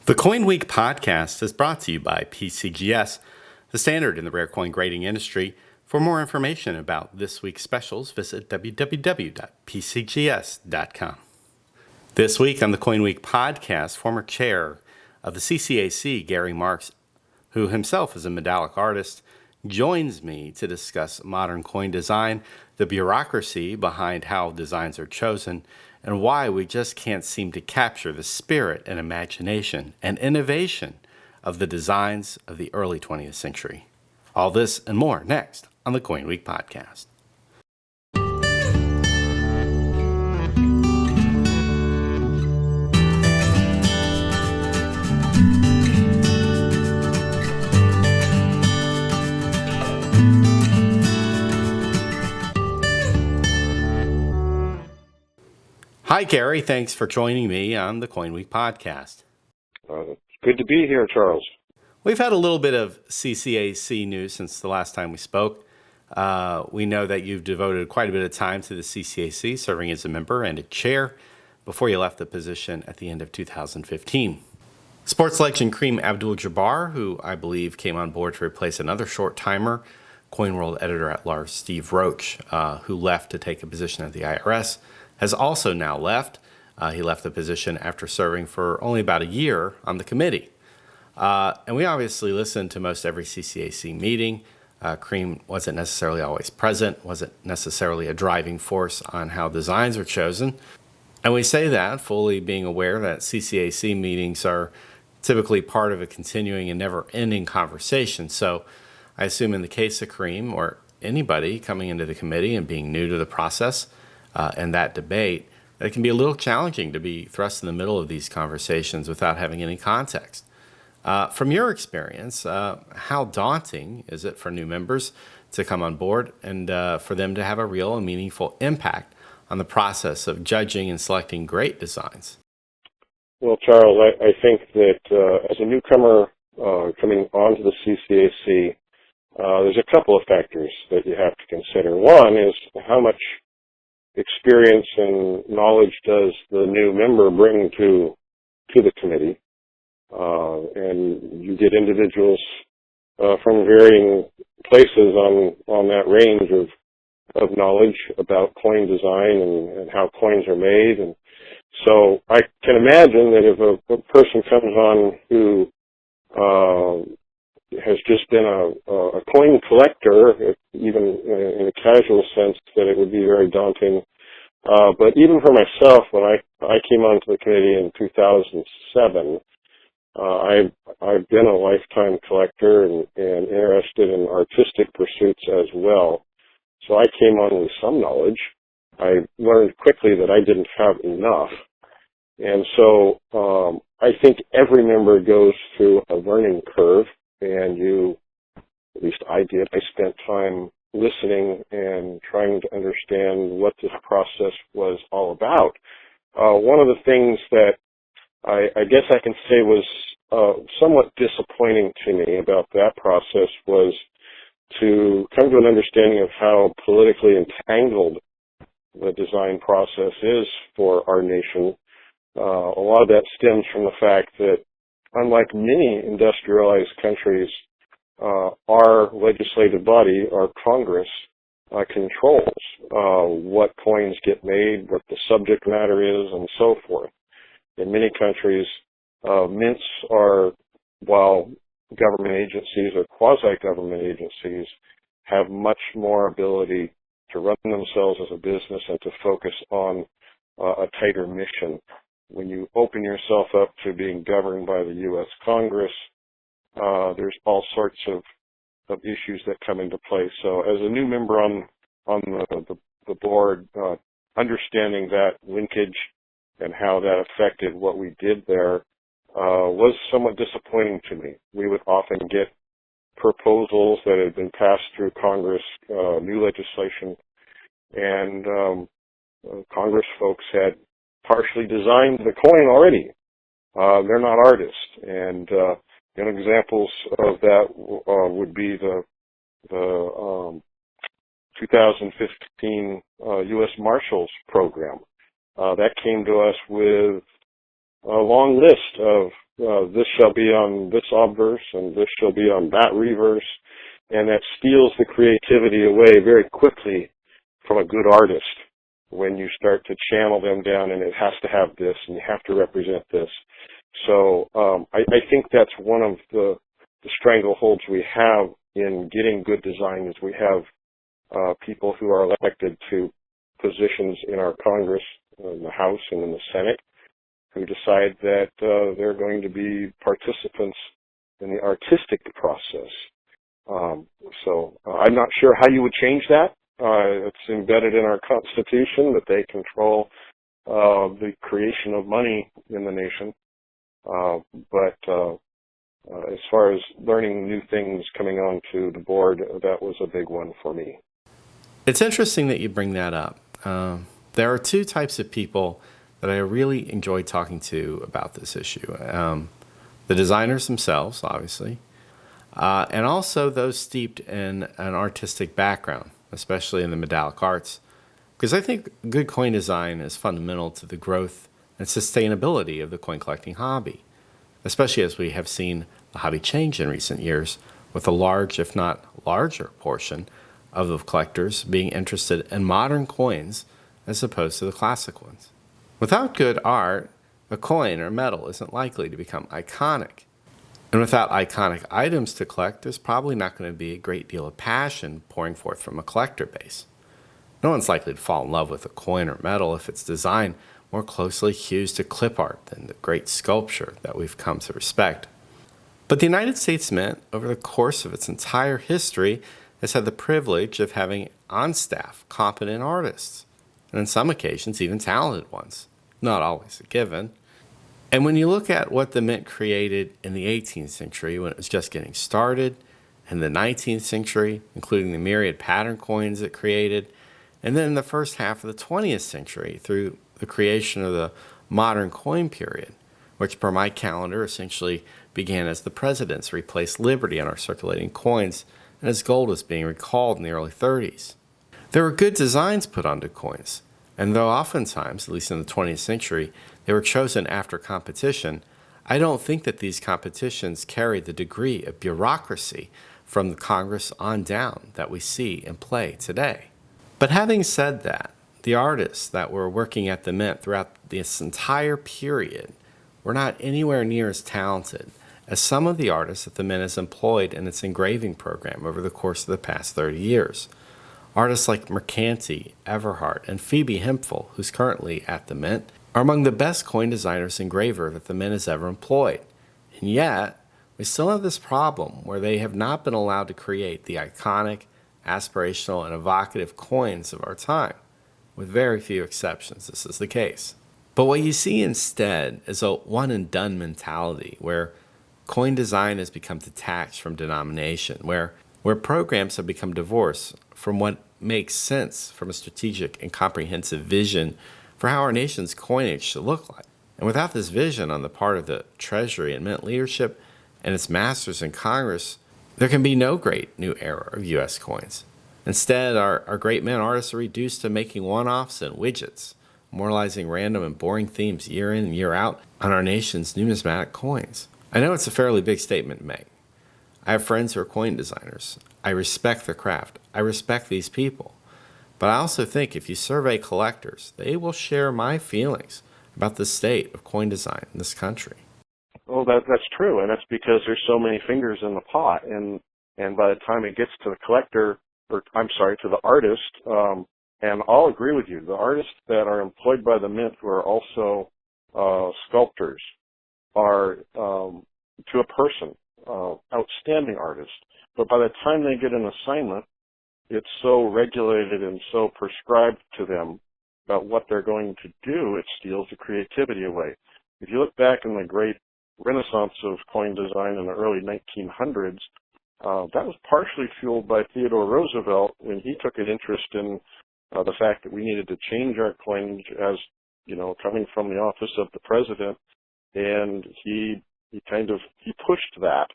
The CoinWeek podcast is brought to you by PCGS, the standard in the rare coin grading industry. For more information about this week's specials, visit www.pcgs.com. This week on the CoinWeek podcast, former chair of the CCAC, Gary Marks, who himself is a medallic artist, joins me to discuss modern coin design, the bureaucracy behind how designs are chosen, and why we just can't seem to capture the spirit and imagination and innovation of the designs of the early 20th century. All this and more next on the CoinWeek podcast. Hi, Gary. Thanks for joining me on the CoinWeek podcast. Good to be here, Charles. We've had a little bit of CCAC news since the last time we spoke. We know that you've devoted quite a bit of time to the CCAC, serving as a member and a chair before you left the position at the end of 2015. Sports legend Kareem Abdul-Jabbar, who I believe came on board to replace another short-timer, Coin World editor-at-large Steve Roach, who left to take a position at the IRS, has also now left. He left the position after serving for only about a year on the committee. And we obviously listened to most every CCAC meeting. Kareem wasn't necessarily always present, wasn't necessarily a driving force on how designs are chosen. And we say that fully being aware that CCAC meetings are typically part of a continuing and never-ending conversation. So I assume in the case of Kareem or anybody coming into the committee and being new to the process and that debate, it can be a little challenging to be thrust in the middle of these conversations without having any context. From your experience, how daunting is it for new members to come on board and for them to have a real and meaningful impact on the process of judging and selecting great designs? Well, Charles, I think that as a newcomer coming onto the CCAC, there's a couple of factors that you have to consider. One is how much experience and knowledge does the new member bring to the committee. And you get individuals from varying places on that range of knowledge about coin design and how coins are made. And so I can imagine that if a person comes on who has just been a coin collector, even in a casual sense, that it would be very daunting. But even for myself, when I came onto the committee in 2007, I've been a lifetime collector and interested in artistic pursuits as well. So I came on with some knowledge. I learned quickly that I didn't have enough. And so I think every member goes through a learning curve, and at least I did, I spent time listening and trying to understand what this process was all about. One of the things that I guess I can say was somewhat disappointing to me about that process was to come to an understanding of how politically entangled the design process is for our nation. A lot of that stems from the fact that, unlike many industrialized countries, our legislative body, our Congress, controls what coins get made, what the subject matter is, and so forth. In many countries, mints are, while government agencies or quasi-government agencies have much more ability to run themselves as a business and to focus on a tighter mission. When you open yourself up to being governed by the U.S. Congress, there's all sorts of issues that come into play. So as a new member on the board, understanding that linkage and how that affected what we did there was somewhat disappointing to me. We would often get proposals that had been passed through Congress, new legislation, and Congress folks had partially designed the coin already. They're not artists, and examples of that would be the 2015 U.S. Marshals program. That came to us with a long list of this shall be on this obverse and this shall be on that reverse, and that steals the creativity away very quickly from a good artist when you start to channel them down and it has to have this and you have to represent this. So I think that's one of the strangleholds we have in getting good design is we have people who are elected to positions in our Congress, in the House and in the Senate, who decide that they're going to be participants in the artistic process. So I'm not sure how you would change that. It's embedded in our Constitution that they control the creation of money in the nation. But as far as learning new things coming on to the board, that was a big one for me. It's interesting that you bring that up. There are two types of people that I really enjoy talking to about this issue. The designers themselves, obviously, and also those steeped in an artistic background, especially in the medallic arts, because I think good coin design is fundamental to the growth and sustainability of the coin collecting hobby, especially as we have seen the hobby change in recent years, with a large, if not larger, portion of the collectors being interested in modern coins as opposed to the classic ones. Without good art, a coin or metal isn't likely to become iconic. And without iconic items to collect, there's probably not going to be a great deal of passion pouring forth from a collector base. No one's likely to fall in love with a coin or metal if its design more closely hews to clip art than the great sculpture that we've come to respect. But the United States Mint, over the course of its entire history, has had the privilege of having on staff competent artists, and on some occasions even talented ones. Not always a given. And when you look at what the Mint created in the 18th century when it was just getting started, and the 19th century, including the myriad pattern coins it created, and then in the first half of the 20th century through the creation of the modern coin period, which per my calendar essentially began as the presidents replaced liberty on our circulating coins and as gold was being recalled in the early 30s. There were good designs put onto coins, and though oftentimes, at least in the 20th century, they were chosen after competition, I don't think that these competitions carried the degree of bureaucracy from the Congress on down that we see in play today. But having said that, the artists that were working at the Mint throughout this entire period were not anywhere near as talented as some of the artists that the Mint has employed in its engraving program over the course of the past 30 years. Artists like Mercanti, Everhart, and Phoebe Hemphill, who's currently at the Mint, are among the best coin designers and engraver that the Mint has ever employed. And yet, we still have this problem where they have not been allowed to create the iconic, aspirational, and evocative coins of our time. With very few exceptions, this is the case. But what you see instead is a one-and-done mentality where coin design has become detached from denomination, where programs have become divorced from what makes sense from a strategic and comprehensive vision for how our nation's coinage should look like. And without this vision on the part of the Treasury and Mint leadership and its masters in Congress, there can be no great new era of U.S. coins. Instead, our great Mint artists are reduced to making one-offs and widgets, moralizing random and boring themes year in and year out on our nation's numismatic coins. I know it's a fairly big statement to make. I have friends who are coin designers. I respect their craft. I respect these people. But I also think if you survey collectors, they will share my feelings about the state of coin design in this country. Well, that's true, and that's because there's so many fingers in the pot, and by the time it gets to the collector, to the artist, and I'll agree with you, the artists that are employed by the Mint who are also sculptors are, to a person, outstanding artists. But by the time they get an assignment, it's so regulated and so prescribed to them about what they're going to do, it steals the creativity away. If you look back in the great renaissance of coin design in the early 1900s, that was partially fueled by Theodore Roosevelt when he took an interest in the fact that we needed to change our coinage as, coming from the office of the president, and he pushed that.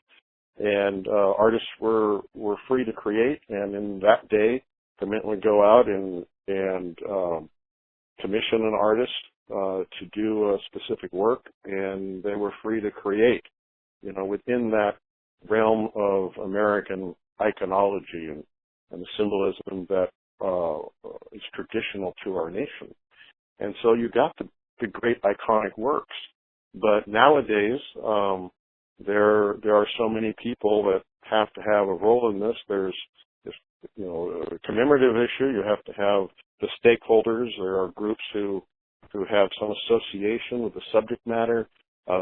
And artists were free to create, and in that day, the Mint would go out and commission an artist to do a specific work, and they were free to create, within that realm of American iconology and the symbolism that is traditional to our nation. And so you got the great iconic works. But nowadays, there are so many people that have to have a role in this. There's this, a commemorative issue. You have to have the stakeholders. There are groups who have some association with the subject matter.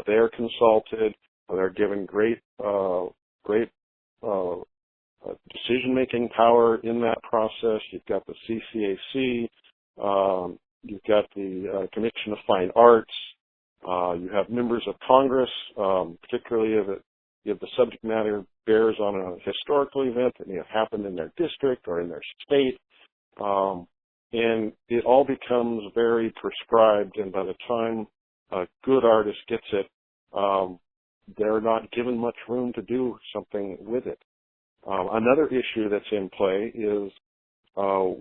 They're consulted. They're given great decision-making power in that process. You've got the CCAC. You've got the Commission of Fine Arts. You have members of Congress, particularly if the subject matter bears on a historical event that may have happened in their district or in their state. And it all becomes very prescribed, and by the time a good artist gets it, they're not given much room to do something with it. Another issue that's in play is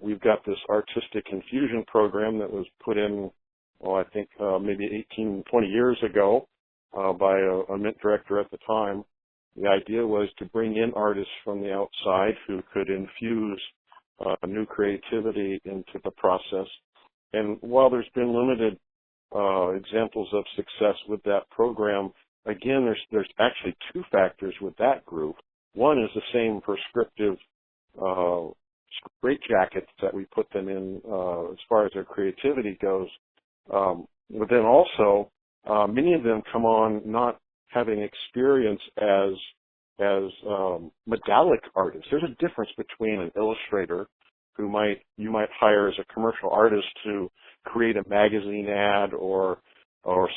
we've got this artistic infusion program that was put in, I think maybe 18, 20 years ago by a mint director at the time. The idea was to bring in artists from the outside who could infuse new creativity into the process. And while there's been limited examples of success with that program, again, there's actually two factors with that group. One is the same prescriptive straitjackets that we put them in as far as their creativity goes. But then also, many of them come on not having experience as medallic artists. There's a difference between an illustrator who you might hire as a commercial artist to create a magazine ad or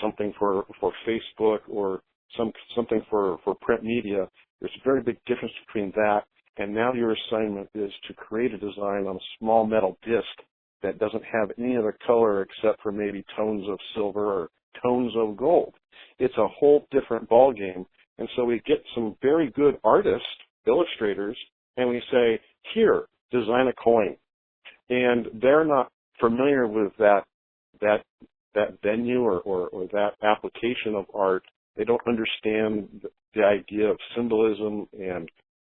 something for Facebook or something for print media. There's a very big difference between that, and now your assignment is to create a design on a small metal disc that doesn't have any other color except for maybe tones of silver or tones of gold. It's a whole different ballgame. And so we get some very good artists, illustrators, and we say, here, design a coin. And they're not familiar with that venue or that application of art. They don't understand the idea of symbolism and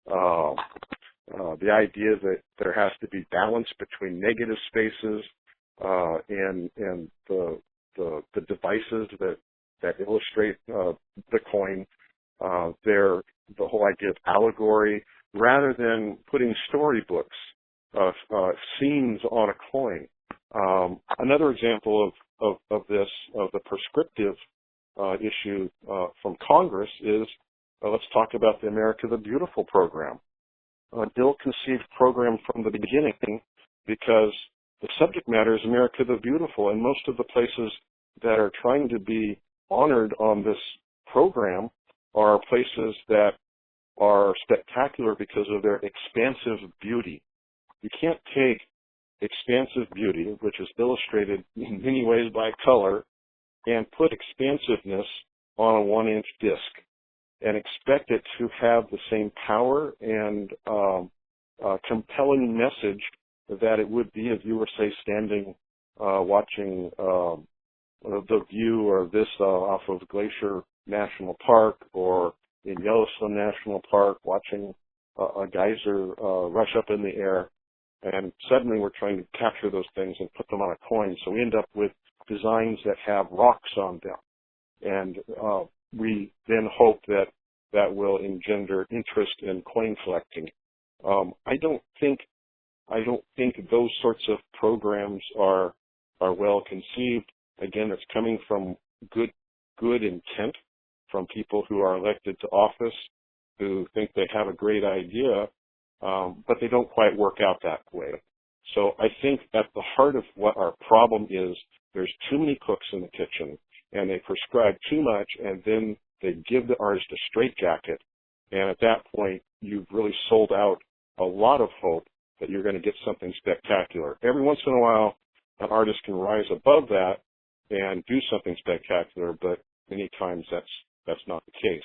the idea that there has to be balance between negative spaces and the devices that illustrate the coin. The whole idea of allegory, rather than putting storybooks, scenes on a coin. Another example of this, of the prescriptive issue from Congress is, let's talk about the America the Beautiful program. An ill-conceived program from the beginning because the subject matter is America the Beautiful, and most of the places that are trying to be honored on this program are places that are spectacular because of their expansive beauty. You can't take expansive beauty, which is illustrated in many ways by color, and put expansiveness on a 1-inch disc and expect it to have the same power and compelling message that it would be if you were, say, standing watching the view or vista off of Glacier National Park or in Yellowstone National Park watching a geyser rush up in the air. And suddenly we're trying to capture those things and put them on a coin. So we end up with designs that have rocks on them. And we then hope that will engender interest in coin collecting. I don't think those sorts of programs are well conceived. Again, it's coming from good intent from people who are elected to office who think they have a great idea, but they don't quite work out that way. So I think at the heart of what our problem is, there's too many cooks in the kitchen, and they prescribe too much, and then they give the artist a straitjacket. And at that point, you've really sold out a lot of hope that you're going to get something spectacular. Every once in a while, an artist can rise above that and do something spectacular, but many times that's not the case.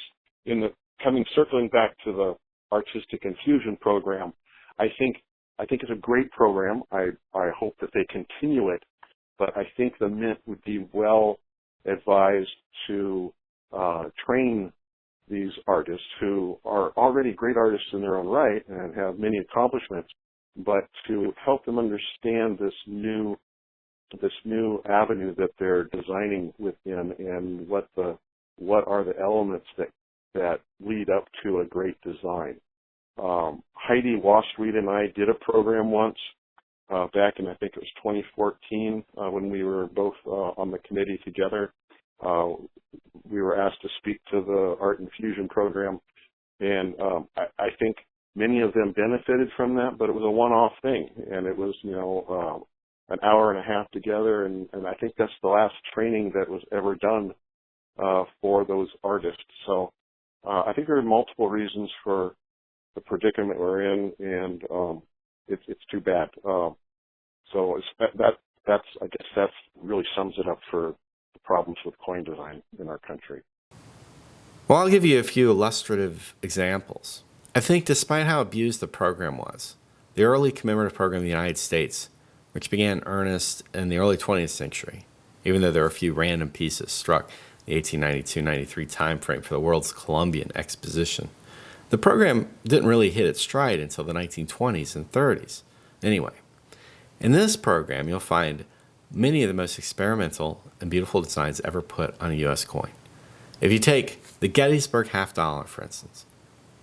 Circling back to the Artistic Infusion Program, I think it's a great program. I hope that they continue it. but I think the Mint would be well advised to train these artists who are already great artists in their own right and have many accomplishments, but to help them understand this new avenue that they're designing within and what are the elements that lead up to a great design. Heidi Wastreed and I did a program once back in, I think it was 2014, when we were both on the committee together. We were asked to speak to the Art Infusion program, and I think many of them benefited from that, but it was a one-off thing, and it was, an hour and a half together, and I think that's the last training that was ever done for those artists. So I think there are multiple reasons for the predicament we're in, and it's too bad. So I guess that really sums it up for the problems with coin design in our country. Well, I'll give you a few illustrative examples. I think despite how abused the program was, the early commemorative program in the United States, which began in earnest in the early 20th century, even though there were a few random pieces struck in the 1892-93 timeframe for the World's Columbian Exposition, the program didn't really hit its stride until the 1920s and 30s. Anyway, in this program, you'll find many of the most experimental and beautiful designs ever put on a U.S. coin. If you take the Gettysburg $50, for instance,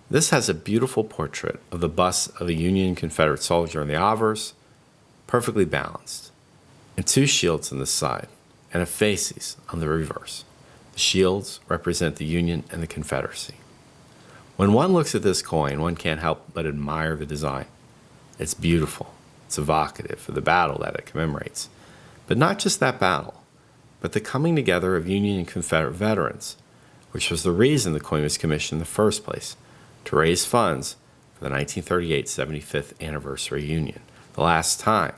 this has a beautiful portrait of the bust of a Union Confederate soldier in the obverse, perfectly balanced, and two shields on the side, and a fasces on the reverse. The shields represent the Union and the Confederacy. When one looks at this coin, one can't help but admire the design. It's beautiful. It's evocative for the battle that it commemorates. But not just that battle, but the coming together of Union and Confederate veterans, which was the reason the coin was commissioned in the first place, to raise funds for the 1938 75th anniversary Union, the last time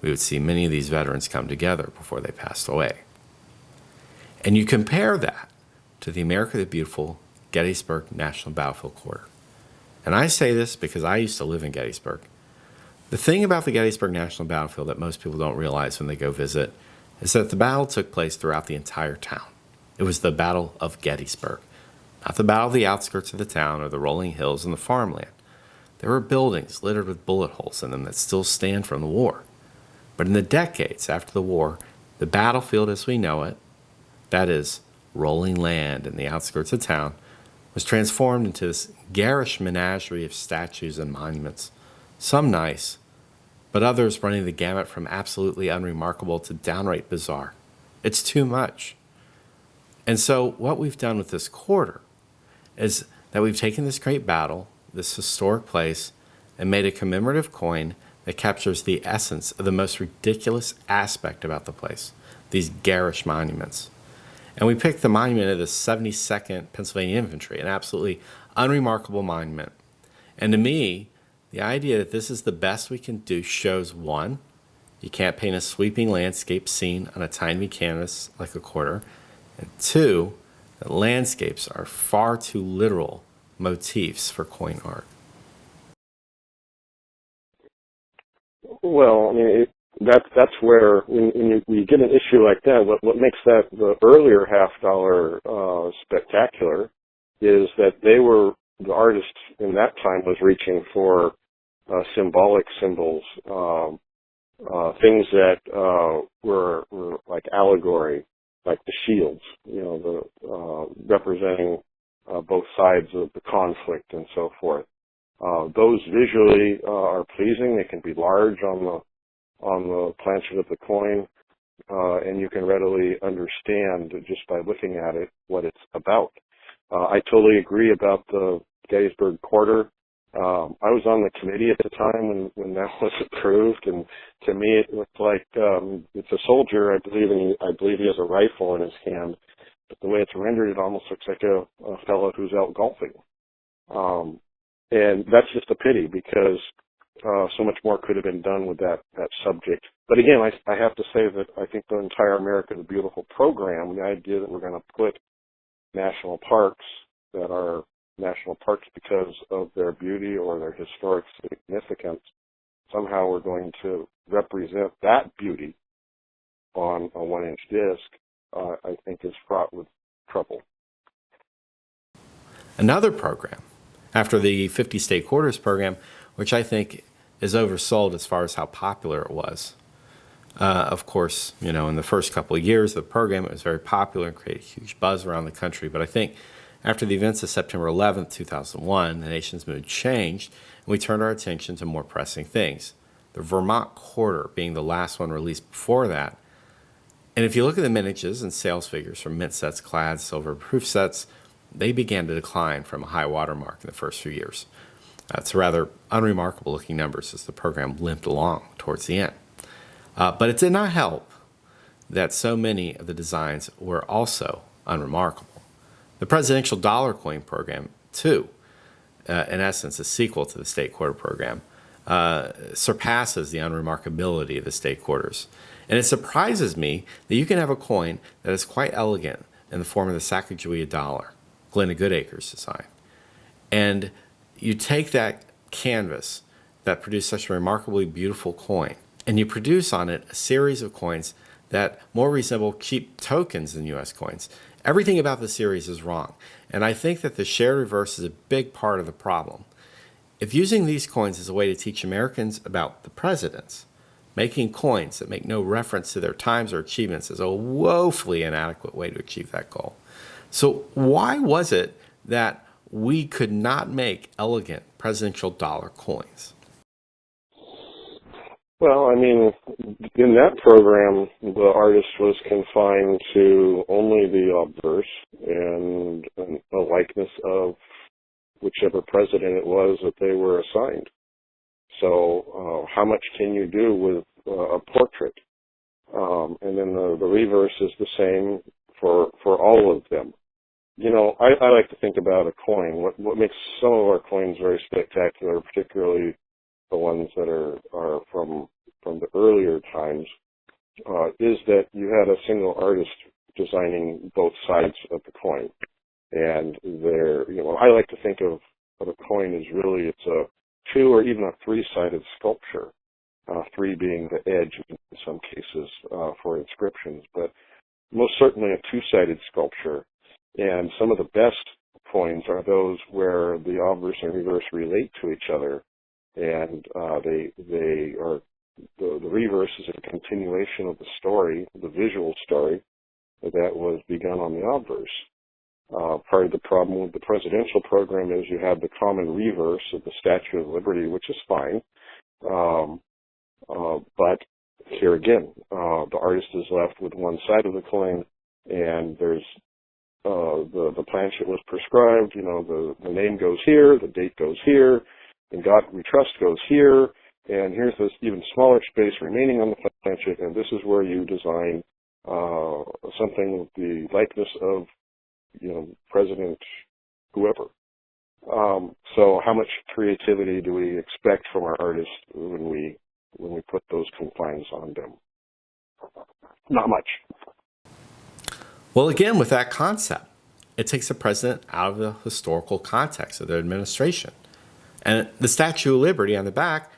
we would see many of these veterans come together before they passed away. And you compare that to the America the Beautiful Gettysburg National Battlefield Quarter. And I say this because I used to live in Gettysburg. The thing about the Gettysburg National Battlefield that most people don't realize when they go visit is that the battle took place throughout the entire town. It was the Battle of Gettysburg, not the battle of the outskirts of the town or the rolling hills and the farmland. There were buildings littered with bullet holes in them that still stand from the war. But in the decades after the war, the battlefield as we know it, that is, rolling land in the outskirts of town, was transformed into this garish menagerie of statues and monuments, some nice, but others running the gamut from absolutely unremarkable to downright bizarre. It's too much. And so what we've done with this quarter is that we've taken this great battle, this historic place, and made a commemorative coin that captures the essence of the most ridiculous aspect about the place, these garish monuments. And we picked the monument of the 72nd Pennsylvania Infantry, an absolutely unremarkable monument. And to me, the idea that this is the best we can do shows, one, you can't paint a sweeping landscape scene on a tiny canvas like a quarter, and two, that landscapes are far too literal motifs for coin art. Well, I mean, that's where when you get an issue like that, what makes that the earlier $50 spectacular is that the artists in that time was reaching for symbolic symbols, things that were like allegory, like the shields, representing both sides of the conflict and so forth. Those visually are pleasing. They can be large on the planchet of the coin, and you can readily understand just by looking at it what it's about. I totally agree about the Gettysburg Quarter. I was on the committee at the time when that was approved, and to me it looked like it's a soldier. I believe he has a rifle in his hand, but the way it's rendered, it almost looks like a fellow who's out golfing. And that's just a pity because so much more could have been done with that subject. But again, I have to say that I think the entire America the Beautiful program, the idea that we're going to put national parks that are national parks because of their beauty or their historic significance, somehow we're going to represent that beauty on a 1-inch disc, I think is fraught with trouble. Another program, after the 50 state quarters program, which I think is oversold as far as how popular it was. Of course, in the first couple of years of the program, it was very popular and created a huge buzz around the country. But I think after the events of September 11th, 2001, the nation's mood changed, and we turned our attention to more pressing things. The Vermont Quarter being the last one released before that. And if you look at the mintages and sales figures from mint sets, clad, silver proof sets, they began to decline from a high water mark in the first few years. It's rather unremarkable looking numbers as the program limped along towards the end. But it did not help that so many of the designs were also unremarkable. The presidential dollar coin program, too, in essence a sequel to the state quarter program, surpasses the unremarkability of the state quarters. And it surprises me that you can have a coin that is quite elegant in the form of the Sacagawea dollar, Glenna Goodacre's design. And you take that canvas that produced such a remarkably beautiful coin, and you produce on it a series of coins that more resemble cheap tokens than U.S. coins. Everything about the series is wrong. And I think that the shared reverse is a big part of the problem. If using these coins is a way to teach Americans about the presidents, making coins that make no reference to their times or achievements is a woefully inadequate way to achieve that goal. So why was it that we could not make elegant presidential dollar coins? Well, I mean, in that program, the artist was confined to only the obverse and a likeness of whichever president it was that they were assigned. So how much can you do with a portrait? And then the reverse is the same for all of them. I like to think about a coin. What makes some of our coins very spectacular, particularly the ones that are from the earlier times, is that you had a single artist designing both sides of the coin. And I like to think of a coin as really it's a 2 or even a 3-sided sculpture, 3 being the edge in some cases for inscriptions, but most certainly a 2-sided sculpture. And some of the best coins are those where the obverse and reverse relate to each other, and they are the reverse is a continuation of the story, the visual story that was begun on the obverse. Part of the problem with the presidential program is you have the common reverse of the Statue of Liberty, which is fine, but here again, the artist is left with one side of the coin, and there's the planchet was prescribed. The name goes here, the date goes here, and God we trust goes here, and here's this even smaller space remaining on the planchet, and this is where you design something with the likeness of President whoever. So how much creativity do we expect from our artists when we put those confines on them? Not much. Well, again, with that concept, it takes the president out of the historical context of their administration. And the Statue of Liberty on the back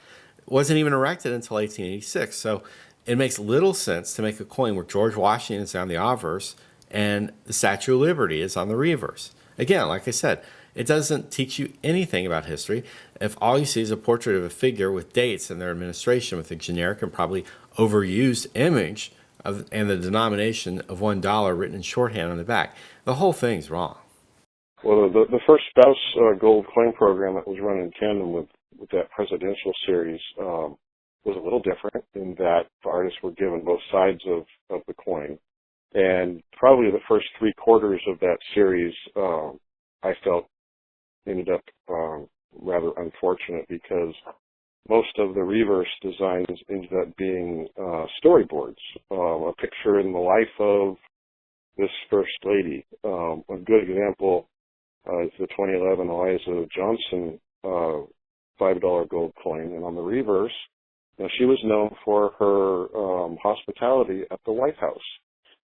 wasn't even erected until 1886. So it makes little sense to make a coin where George Washington is on the obverse and the Statue of Liberty is on the reverse. Again, like I said, it doesn't teach you anything about history if all you see is a portrait of a figure with dates and their administration with a generic and probably overused image and the denomination of $1 written in shorthand on the back. The whole thing's wrong. Well, the first Spouse gold coin program that was run in tandem with that presidential series was a little different in that the artists were given both sides of the coin. And probably the first 3/4 of that series, I felt ended up rather unfortunate because most of the reverse designs ended up being storyboards, a picture in the life of this first lady. A good example is the 2011 Eliza Johnson $5 gold coin, and on the reverse, she was known for her hospitality at the White House.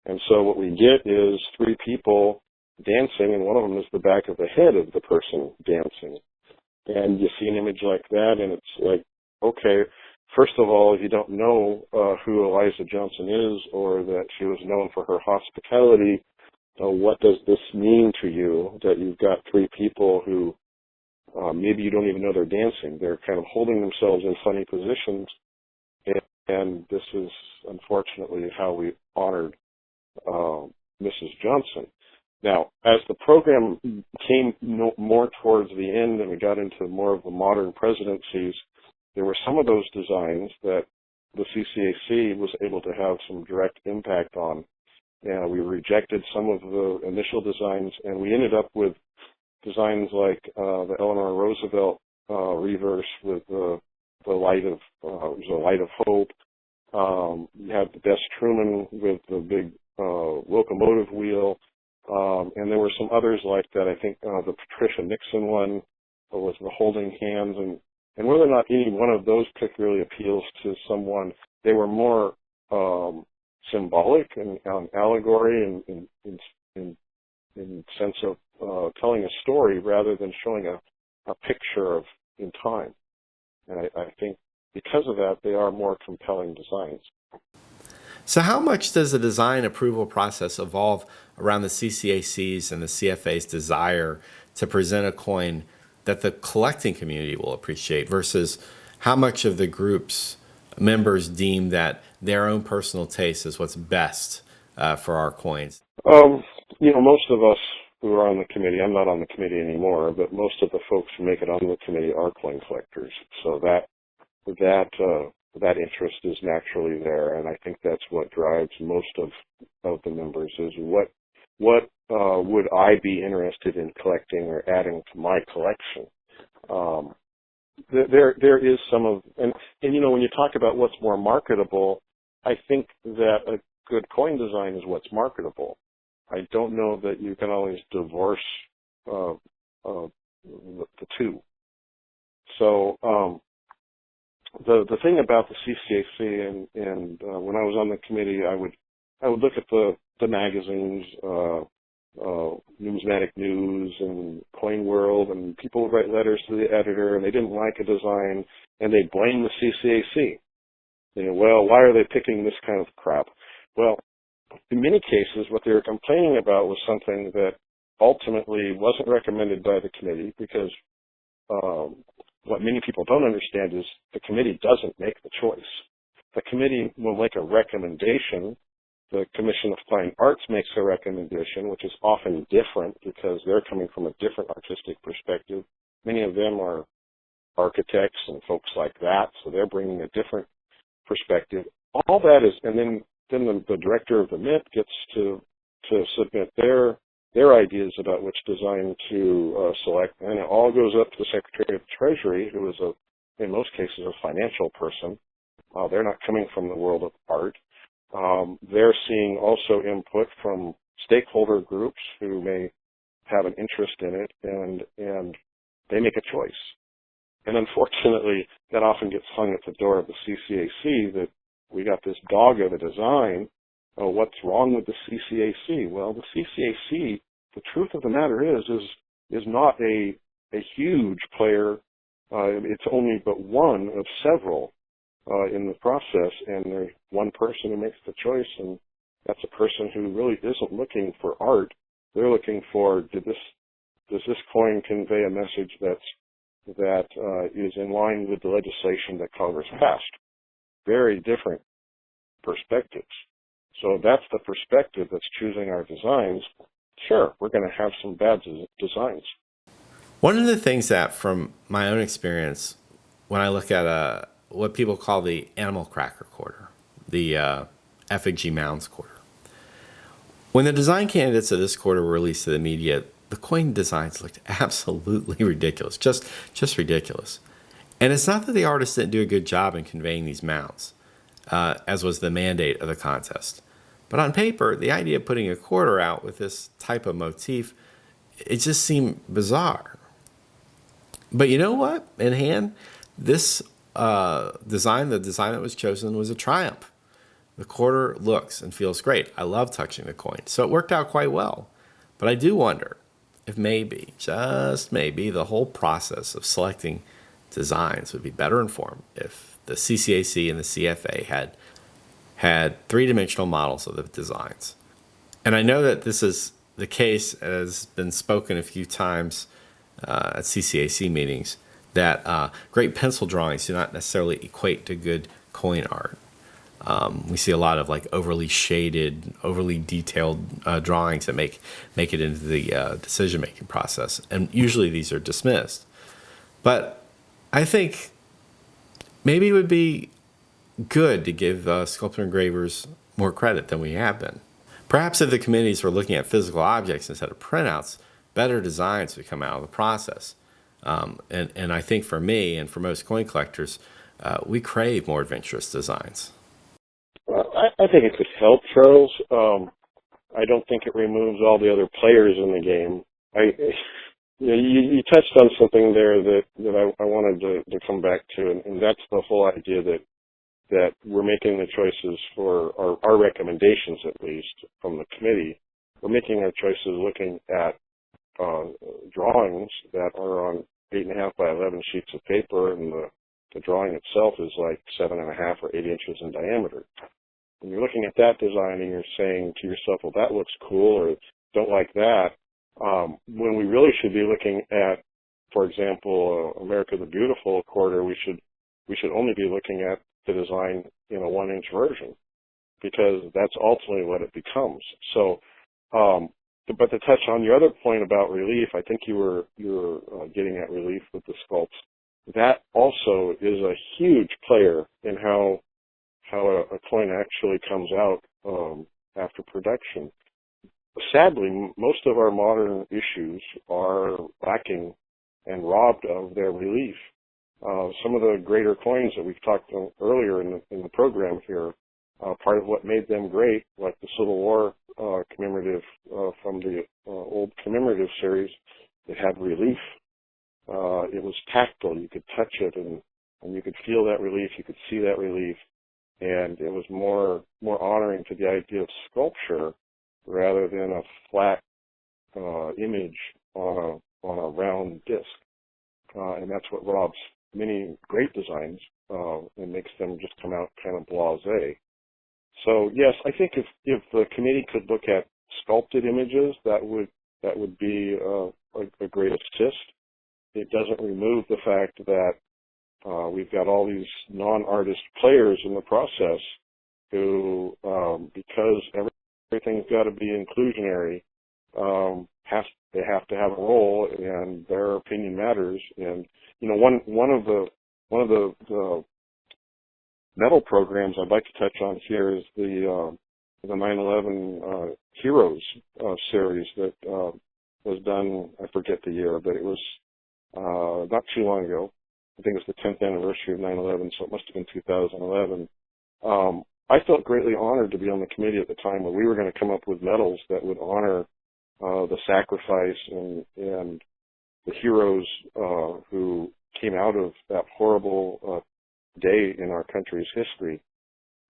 And so what we get is 3 people dancing, and one of them is the back of the head of the person dancing. And you see an image like that, and it's like, okay, first of all, if you don't know who Eliza Johnson is, or that she was known for her hospitality, what does this mean to you, that you've got three people who maybe you don't even know they're dancing. They're kind of holding themselves in funny positions, and this is unfortunately how we honored Mrs. Johnson. Now, as the program came more towards the end and we got into more of the modern presidencies, there were some of those designs that the CCAC was able to have some direct impact on. And we rejected some of the initial designs, and we ended up with designs like the Eleanor Roosevelt reverse with the light of hope. You had the Bess Truman with the big locomotive wheel, and there were some others like that. I think the Patricia Nixon one was the holding hands, and whether or not any one of those particularly appeals to someone, they were more symbolic and allegory in sense of telling a story rather than showing a picture of in time. And I think because of that, they are more compelling designs. So how much does the design approval process evolve around the CCAC's and the CFA's desire to present a coin that the collecting community will appreciate versus how much of the group's members deem that their own personal taste is what's best for our coins? Most of us who are on the committee, I'm not on the committee anymore, but most of the folks who make it on the committee are coin collectors. So that interest is naturally there, and I think that's what drives most of the members is what would I be interested in collecting or adding to my collection. There is some of, and when you talk about what's more marketable, I think that a good coin design is what's marketable. I don't know that you can always divorce the two. So the thing about the CCAC and when I was on the committee, I would look at the magazines, Numismatic News and Coin World, and people would write letters to the editor, and they didn't like a design, and they'd blame the CCAC. Well, why are they picking this kind of crap? Well, in many cases, what they were complaining about was something that ultimately wasn't recommended by the committee, because what many people don't understand is the committee doesn't make the choice. The committee will make a recommendation. The Commission of Fine Arts makes a recommendation, which is often different because they're coming from a different artistic perspective. Many of them are architects and folks like that, so they're bringing a different perspective. All that is, and then the director of the MIT gets to submit their ideas about which design to select, and it all goes up to the Secretary of the Treasury, who is in most cases a financial person. They're not coming from the world of art. They're seeing also input from stakeholder groups who may have an interest in it, and they make a choice. And unfortunately, that often gets hung at the door of the CCAC that we got this dog of a design. Oh, what's wrong with the CCAC? Well, the CCAC, the truth of the matter is not a huge player. It's only but one of several in the process, and there's one person who makes the choice, and that's a person who really isn't looking for art. They're looking for, does this coin convey a message that is in line with the legislation that Congress passed? Very different perspectives. So that's the perspective that's choosing our designs. Sure, we're going to have some bad designs. One of the things that, from my own experience, when I look at what people call the animal cracker quarter, the effigy mounds quarter, when the design candidates of this quarter were released to the media, the coin designs looked absolutely ridiculous, just ridiculous. And it's not that the artists didn't do a good job in conveying these mounds, as was the mandate of the contest. But on paper, the idea of putting a quarter out with this type of motif, it just seemed bizarre. But you know what? In hand, this design, the design that was chosen, was a triumph. The quarter looks and feels great. I love touching the coin, so it worked out quite well. But I do wonder if maybe, just maybe, the whole process of selecting designs would be better informed if the CCAC and the CFA had three-dimensional models of the designs. And I know that this is the case, as been spoken a few times at CCAC meetings, that great pencil drawings do not necessarily equate to good coin art. We see a lot of like overly shaded, overly detailed drawings that make it into the decision-making process. And usually these are dismissed. But I think maybe it would be good to give sculptor engravers more credit than we have been. Perhaps if the committees were looking at physical objects instead of printouts, better designs would come out of the process. And I think for me and for most coin collectors, we crave more adventurous designs. Well, I think it could help, Charles. I don't think it removes all the other players in the game. You touched on something there that I wanted to come back to, and that's the whole idea that we're making the choices for our recommendations, at least from the committee. We're making our choices looking at drawings that are on 8.5 by 11 sheets of paper, and the drawing itself is like 7.5 or 8 inches in diameter. When you're looking at that design and you're saying to yourself, well, that looks cool, or don't like that, when we really should be looking at, for example, America the Beautiful quarter, we should only be looking at the design in a 1-inch version, because that's ultimately what it becomes. So, but to touch on your other point about relief, I think you were getting at relief with the sculpts. That also is a huge player in how a coin actually comes out after production. Sadly, most of our modern issues are lacking and robbed of their relief. Some of the greater coins that we've talked about earlier in the program here, part of what made them great, like the Civil War commemorative from the old Commemorative series, it had relief. It was tactile. You could touch it and you could feel that relief. You could see that relief. And it was more honoring to the idea of sculpture rather than a flat image on a round disc. And that's what robs many great designs and makes them just come out kind of blasé. So yes, I think if the committee could look at sculpted images, that would be a great assist. It doesn't remove the fact that we've got all these non-artist players in the process who, because everything's got to be inclusionary, they have to have a role, and their opinion matters. And one of the medal programs I'd like to touch on here is the 9/11 Heroes series that was done. I forget the year, but it was not too long ago. I think it was the 10th anniversary of 9/11, so it must have been 2011. I felt greatly honored to be on the committee at the time where we were going to come up with medals that would honor the sacrifice and the heroes who came out of that horrible day in our country's history.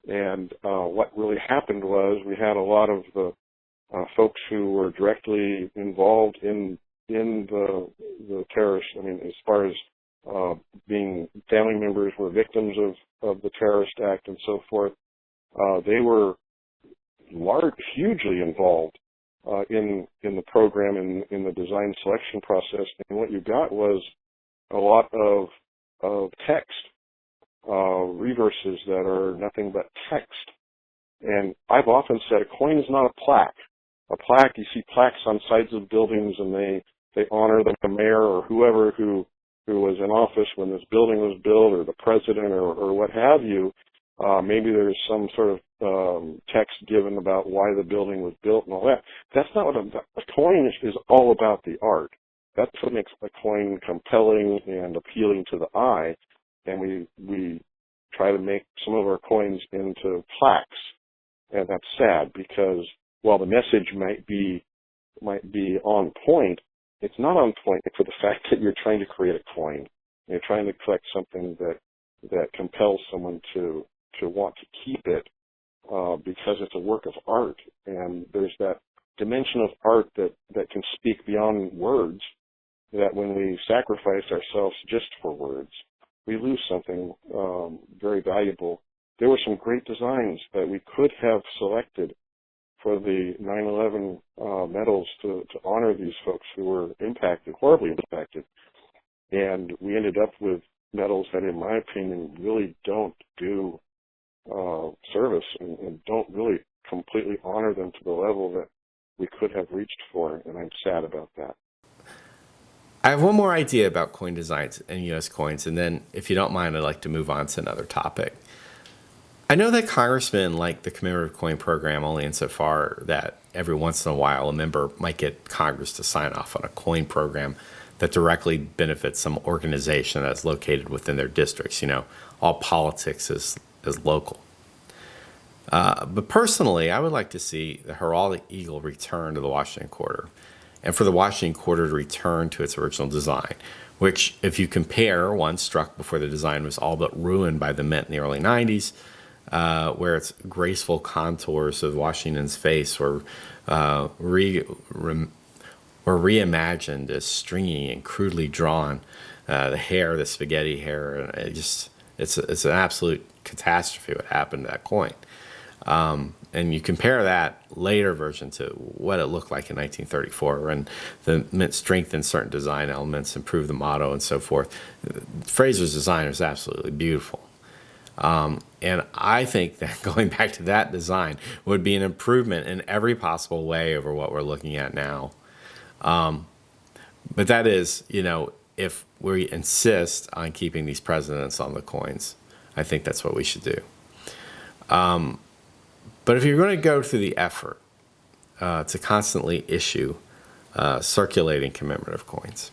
And what really happened was we had a lot of the folks who were directly involved in the terrorist, I mean, as far as being family members were victims of the terrorist act and so forth. They were hugely involved in the program and in the design selection process. And what you got was a lot of text, reverses that are nothing but text. And I've often said a coin is not a plaque. A plaque, you see plaques on sides of buildings, and they honor the mayor or whoever who was in office when this building was built, or the president, or what have you. Maybe there's some sort of text given about why the building was built and all that. That's not what a coin is all about. The art. That's what makes a coin compelling and appealing to the eye. And we try to make some of our coins into plaques, and that's sad because while the message might be on point, it's not on point for the fact that you're trying to create a coin. You're trying to collect something that compels someone to want to keep it because it's a work of art. And there's that dimension of art that can speak beyond words, that when we sacrifice ourselves just for words, we lose something very valuable. There were some great designs that we could have selected for the 9/11 medals to honor these folks who were impacted, horribly impacted. And we ended up with medals that, in my opinion, really don't do service and don't really completely honor them to the level that we could have reached for, and I'm sad about that. I have one more idea about coin designs and U.S. coins, and then, if you don't mind, I'd like to move on to another topic. I know that congressmen like the Commemorative Coin Program only insofar that every once in a while a member might get Congress to sign off on a coin program that directly benefits some organization that's located within their districts. All politics is local. But personally, I would like to see the heraldic eagle return to the Washington Quarter, and for the Washington Quarter to return to its original design, which, if you compare one struck before the design was all but ruined by the Mint in the early 90s, where its graceful contours of Washington's face were reimagined as stringy and crudely drawn. The hair, the spaghetti hair, it's an absolute catastrophe what happened to that coin. And you compare that later version to what it looked like in 1934, when the Mint strengthened certain design elements, improved the motto, and so forth. Fraser's design is absolutely beautiful. And I think that going back to that design would be an improvement in every possible way over what we're looking at now. But that is, if we insist on keeping these presidents on the coins, I think that's what we should do. But if you're going to go through the effort to constantly issue circulating commemorative coins,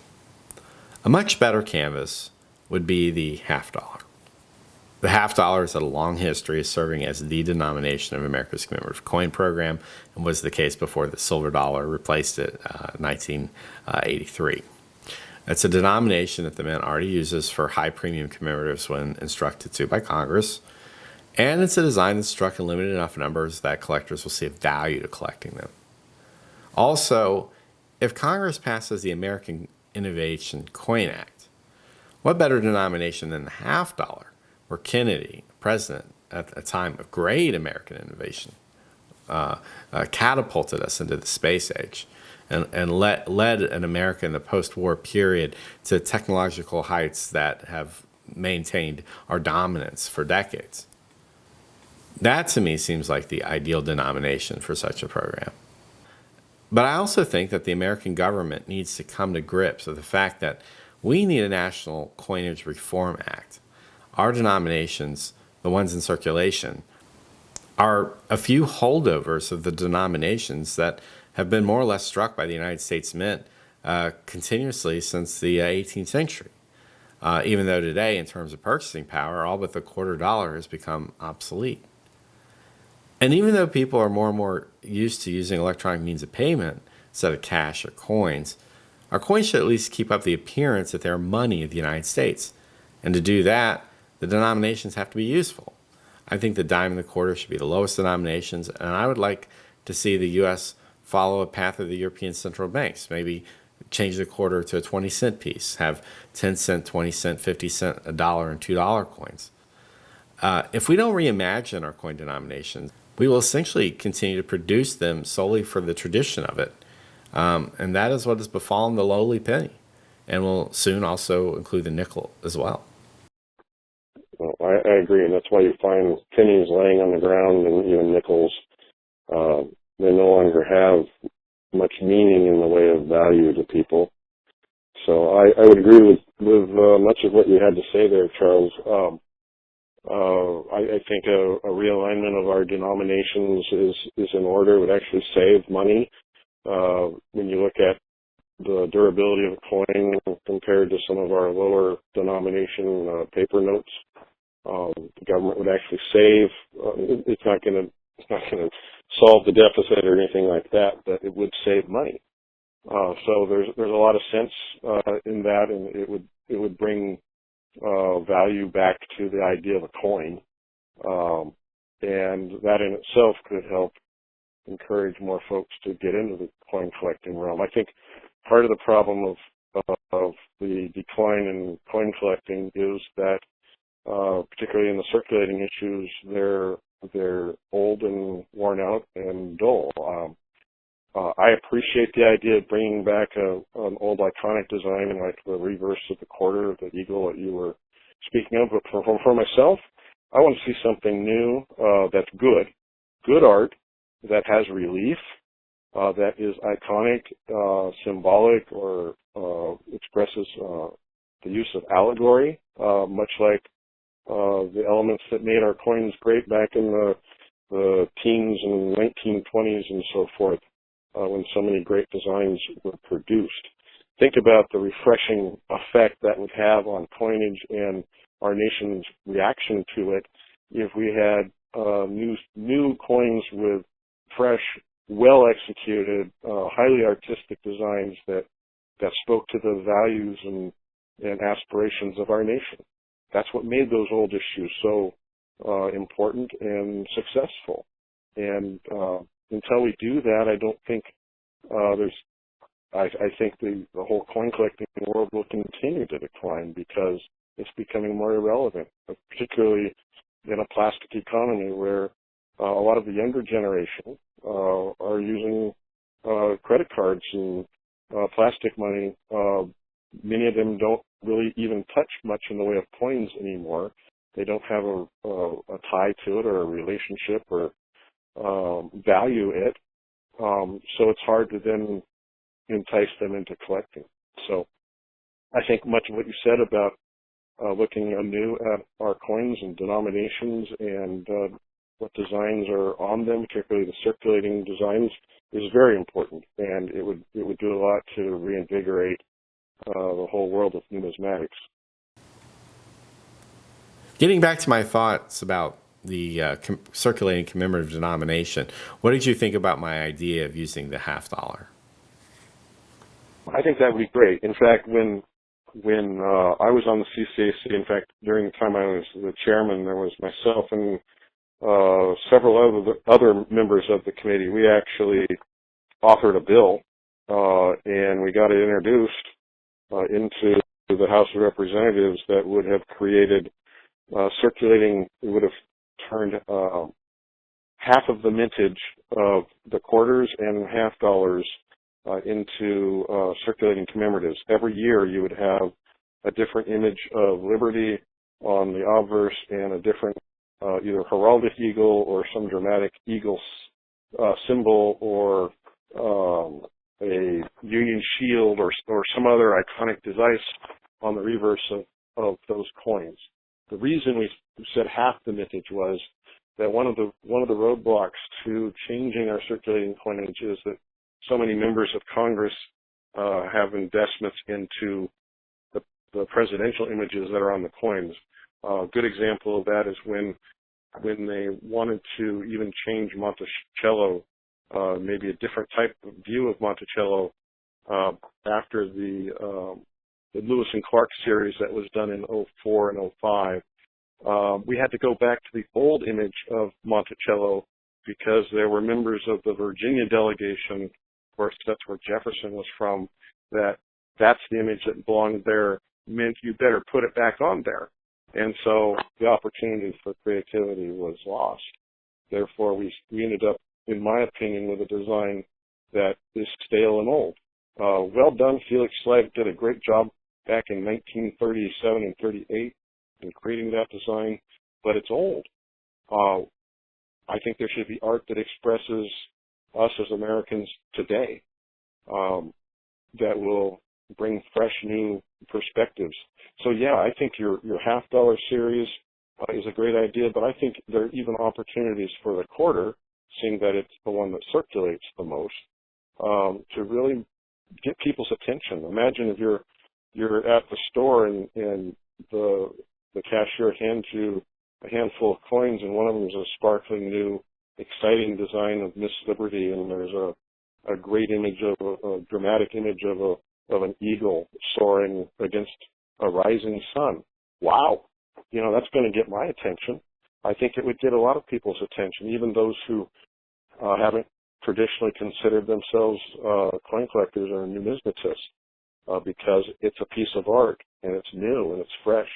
a much better canvas would be the half dollar. The half dollar has had a long history of serving as the denomination of America's commemorative coin program, and was the case before the silver dollar replaced it in 1983. It's a denomination that the Mint already uses for high premium commemoratives when instructed to by Congress, and it's a design that's struck in limited enough numbers that collectors will see a value to collecting them. Also, if Congress passes the American Innovation Coin Act, what better denomination than the half dollar, where Kennedy, president at a time of great American innovation, catapulted us into the space age and led an America in the post-war period to technological heights that have maintained our dominance for decades. That, to me, seems like the ideal denomination for such a program. But I also think that the American government needs to come to grips with the fact that we need a national Coinage Reform Act. Our denominations, the ones in circulation, are a few holdovers of the denominations that have been more or less struck by the United States Mint continuously since the 18th century. Even though today, in terms of purchasing power, all but the $quarter dollar has become obsolete. And even though people are more and more used to using electronic means of payment instead of cash or coins, our coins should at least keep up the appearance that they're money of the United States. And to do that, the denominations have to be useful. I think the dime and the quarter should be the lowest denominations, and I would like to see the U.S. follow a path of the European central banks. Maybe change the quarter to a 20-cent piece, have 10-cent, 20-cent, 50-cent, $1, and $2 coins. If we don't reimagine our coin denominations, we will essentially continue to produce them solely for the tradition of it. And that is what has befallen the lowly penny, and will soon also include the nickel as well. Well, I agree, and that's why you find pennies laying on the ground and even nickels. They no longer have much meaning in the way of value to people. So I would agree with much of what you had to say there, Charles. I think a realignment of our denominations is in order. It would actually save money. When you look at the durability of a coin compared to some of our lower denomination paper notes, the government would actually save. It's not going to solve the deficit or anything like that, but it would save money. So there's a lot of sense in that, and it would bring value back to the idea of a coin, and that in itself could help encourage more folks to get into the coin collecting realm. I think part of the problem of the decline in coin collecting is that, particularly in the circulating issues, they're old and worn out and dull. I appreciate the idea of bringing back an old iconic design like the reverse of the quarter, the eagle that you were speaking of. But for myself, I want to see something new that's good art that has relief, that is iconic, symbolic, or expresses the use of allegory, much like the elements that made our coins great back in the teens and 1920s and so forth, when so many great designs were produced. Think about the refreshing effect that would have on coinage and our nation's reaction to it if we had new coins with fresh, well-executed, highly artistic designs that spoke to the values and aspirations of our nation. That's what made those old issues so important and successful. And until we do that, I don't think I think the whole coin collecting world will continue to decline because it's becoming more irrelevant, particularly in a plastic economy where a lot of the younger generation are using credit cards and plastic money. Many of them don't really even touch much in the way of coins anymore. They don't have a tie to it or a relationship or value it. So it's hard to then entice them into collecting. So I think much of what you said about looking anew at our coins and denominations and what designs are on them, particularly the circulating designs, is very important, and it would do a lot to reinvigorate the whole world of numismatics. Getting back to my thoughts about the circulating commemorative denomination, what did you think about my idea of using the $50? I think that would be great. In fact, when I was on the CCAC, in fact, during the time I was the chairman, there was myself and several other members of the committee. We actually authored a bill, and we got it introduced into the House of Representatives that would have created circulating. It would have turned half of the mintage of the quarters and $50 into circulating commemoratives. Every year you would have a different image of liberty on the obverse and a different either heraldic eagle or some dramatic eagle symbol or a Union shield or some other iconic device on the reverse of those coins. The reason we said half the mintage was that one of the roadblocks to changing our circulating coinage is that so many members of Congress have investments into the presidential images that are on the coins. A good example of that is when they wanted to even change Monticello, maybe a different type of view of Monticello after the Lewis and Clark series that was done in 04 and 05. We had to go back to the old image of Monticello because there were members of the Virginia delegation, of course that's where Jefferson was from, that's the image that belonged there, meant you better put it back on there. And so the opportunity for creativity was lost. Therefore, we ended up, in my opinion, with a design that is stale and old. Well done. Felix Slegg did a great job back in 1937 and 38 in creating that design, but it's old. I think there should be art that expresses us as Americans today, that will bring fresh new perspectives. So yeah, I think your $50 series is a great idea, but I think there are even opportunities for the quarter, seeing that it's the one that circulates the most, to really get people's attention. Imagine if you're at the store and the cashier hands you a handful of coins, and one of them is a sparkling new, exciting design of Miss Liberty, and there's a great image of a dramatic image of an eagle soaring against a rising sun. Wow. That's going to get my attention. I think it would get a lot of people's attention, even those who haven't traditionally considered themselves coin collectors or numismatists. because it's a piece of art and it's new and it's fresh.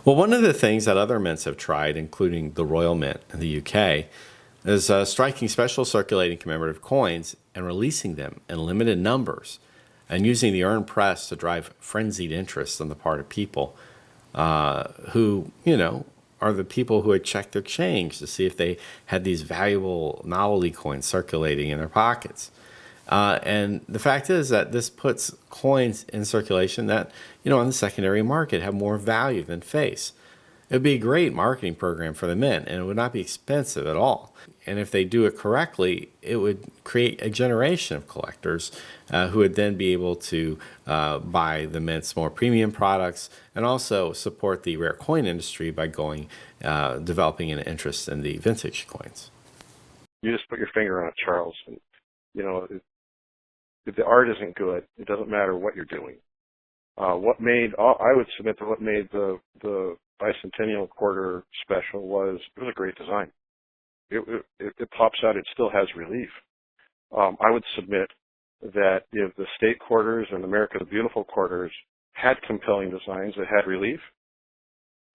Well, one of the things that other mints have tried, including the Royal Mint in the UK, is striking special circulating commemorative coins and releasing them in limited numbers and using the earned press to drive frenzied interest on the part of people who, are the people who had checked their change to see if they had these valuable novelty coins circulating in their pockets. And the fact is that this puts coins in circulation that, on the secondary market have more value than face. It would be a great marketing program for the mint, and it would not be expensive at all. And if they do it correctly, it would create a generation of collectors who would then be able to buy the mint's more premium products and also support the rare coin industry by developing an interest in the vintage coins. You just put your finger on it, Charles. And, if the art isn't good, it doesn't matter what you're doing. I would submit that what made the Bicentennial Quarter special was it was a great design. It pops out. It still has relief. I would submit that if the state quarters and America the Beautiful quarters had compelling designs that had relief,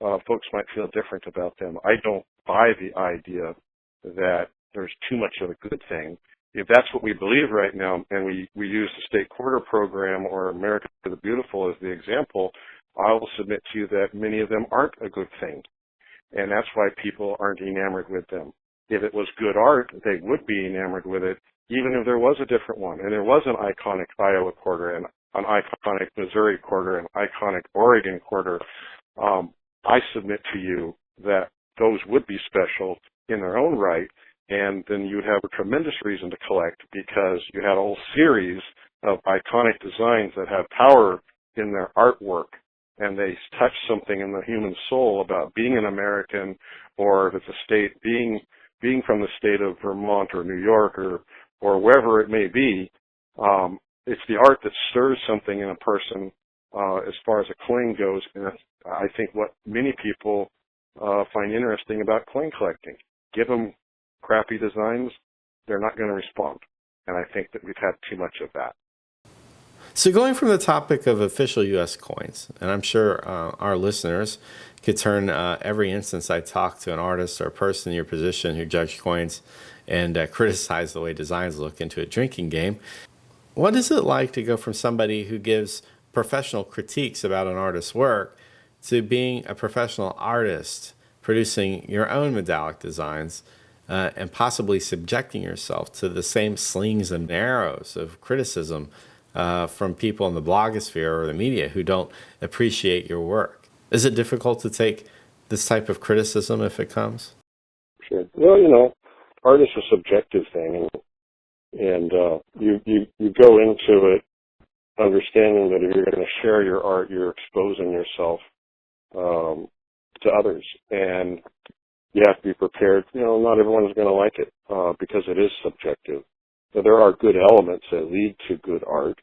folks might feel different about them. I don't buy the idea that there's too much of a good thing. If that's what we believe right now, and we use the state quarter program or America the Beautiful as the example, I will submit to you that many of them aren't a good thing. And that's why people aren't enamored with them. If it was good art, they would be enamored with it, even if there was a different one. And there was an iconic Iowa quarter and an iconic Missouri quarter and an iconic Oregon quarter. I submit to you that those would be special in their own right, and then you'd have a tremendous reason to collect because you had a whole series of iconic designs that have power in their artwork, and they touch something in the human soul about being an American, or if it's a state, being from the state of Vermont or New York or wherever it may be. It's the art that stirs something in a person as far as a coin goes, and that's, I think, what many people find interesting about coin collecting. Give them crappy designs, they're not going to respond. And I think that we've had too much of that. So going from the topic of official U.S. coins, and I'm sure our listeners could turn every instance I talk to an artist or a person in your position who judge coins and criticize the way designs look into a drinking game. What is it like to go from somebody who gives professional critiques about an artist's work to being a professional artist producing your own medallic designs and possibly subjecting yourself to the same slings and arrows of criticism from people in the blogosphere or the media who don't appreciate your work? Is it difficult to take this type of criticism if it comes? Sure. Well, art is a subjective thing, and you go into it understanding that if you're going to share your art, you're exposing yourself to others, and you have to be prepared. Not everyone's going to like it because it is subjective. So there are good elements that lead to good art,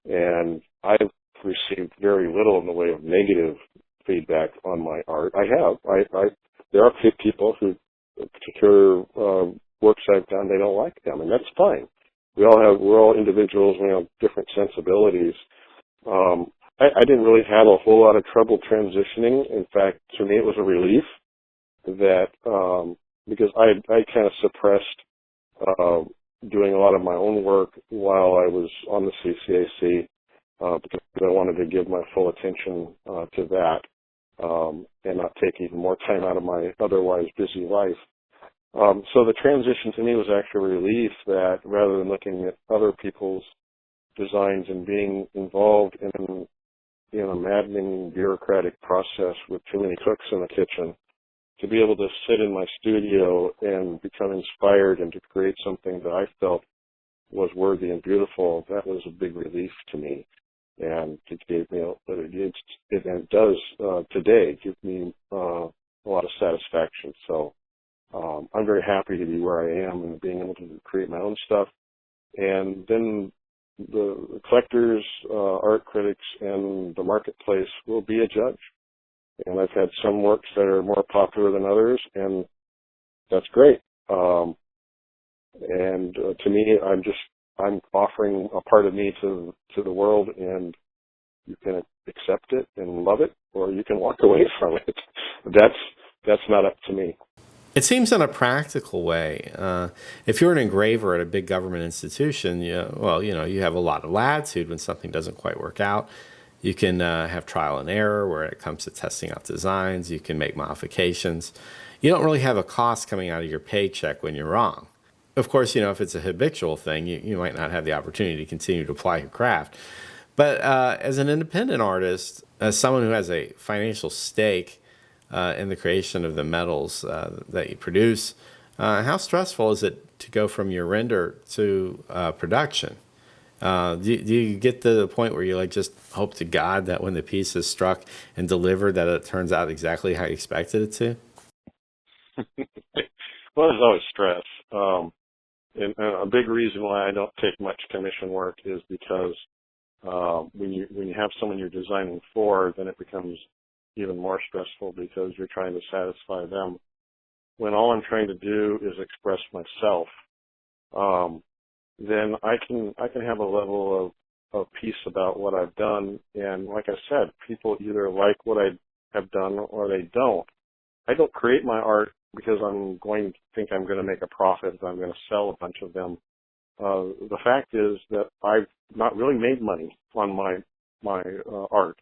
and I've received very little in the way of negative feedback on my art. There are people who particular works I've done, they don't like them, and that's fine. We're all individuals. We have different sensibilities. I didn't really have a whole lot of trouble transitioning. In fact, to me, it was a relief that because I kind of suppressed doing a lot of my own work while I was on the CCAC because I wanted to give my full attention to that and not take even more time out of my otherwise busy life. So the transition to me was actually a relief that rather than looking at other people's designs and being involved in a maddening bureaucratic process with too many cooks in the kitchen, to be able to sit in my studio and become inspired and to create something that I felt was worthy and beautiful, that was a big relief to me. And it gave me, it does today give me a lot of satisfaction. So I'm very happy to be where I am and being able to create my own stuff. And then the collectors, art critics, and the marketplace will be a judge. And I've had some works that are more popular than others, and that's great. And to me, I'm just I'm offering a part of me to the world, and you can accept it and love it, or you can walk away from it. That's not up to me. It seems in a practical way, if you're an engraver at a big government institution, you have a lot of latitude when something doesn't quite work out. You can have trial and error where it comes to testing out designs. You can make modifications. You don't really have a cost coming out of your paycheck when you're wrong. Of course, if it's a habitual thing, you might not have the opportunity to continue to apply your craft. But as an independent artist, as someone who has a financial stake in the creation of the metals that you produce, how stressful is it to go from your render to production? Do you get to the point where you just hope to God that when the piece is struck and delivered that it turns out exactly how you expected it to? Well, there's always stress. And a big reason why I don't take much commission work is because when you have someone you're designing for, then it becomes even more stressful because you're trying to satisfy them. When all I'm trying to do is express myself, then I can have a level of peace about what I've done. And like I said, people either like what I have done or they don't. I don't create my art because I'm going to think I'm going to make a profit if I'm going to sell a bunch of them. The fact is that I've not really made money on my art.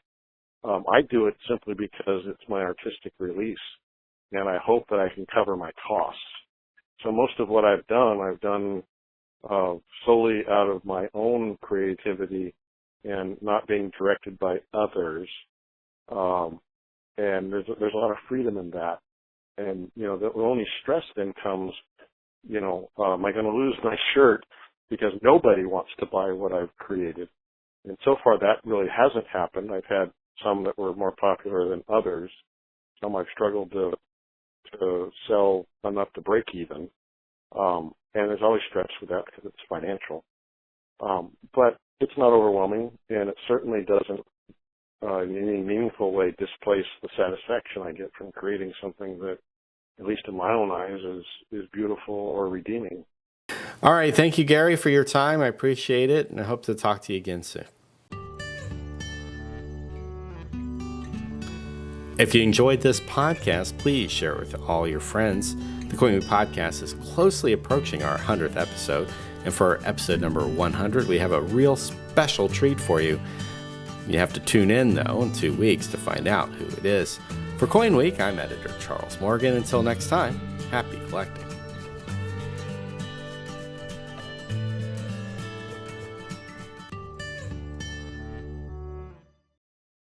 I do it simply because it's my artistic release, and I hope that I can cover my costs. So most of what I've done solely out of my own creativity and not being directed by others. And there's a lot of freedom in that. And, the only stress then comes, am I going to lose my shirt because nobody wants to buy what I've created? And so far that really hasn't happened. I've had some that were more popular than others. Some I've struggled to sell enough to break even. And there's always stress with that because it's financial. But it's not overwhelming, and it certainly doesn't in any meaningful way displace the satisfaction I get from creating something that, at least in my own eyes, is beautiful or redeeming. All right. Thank you, Gary, for your time. I appreciate it, and I hope to talk to you again soon. If you enjoyed this podcast, please share it with all your friends. The CoinWeek podcast is closely approaching our 100th episode, and for episode number 100, we have a real special treat for you. You have to tune in, though, in 2 weeks to find out who it is. For CoinWeek, I'm editor Charles Morgan. Until next time, happy collecting.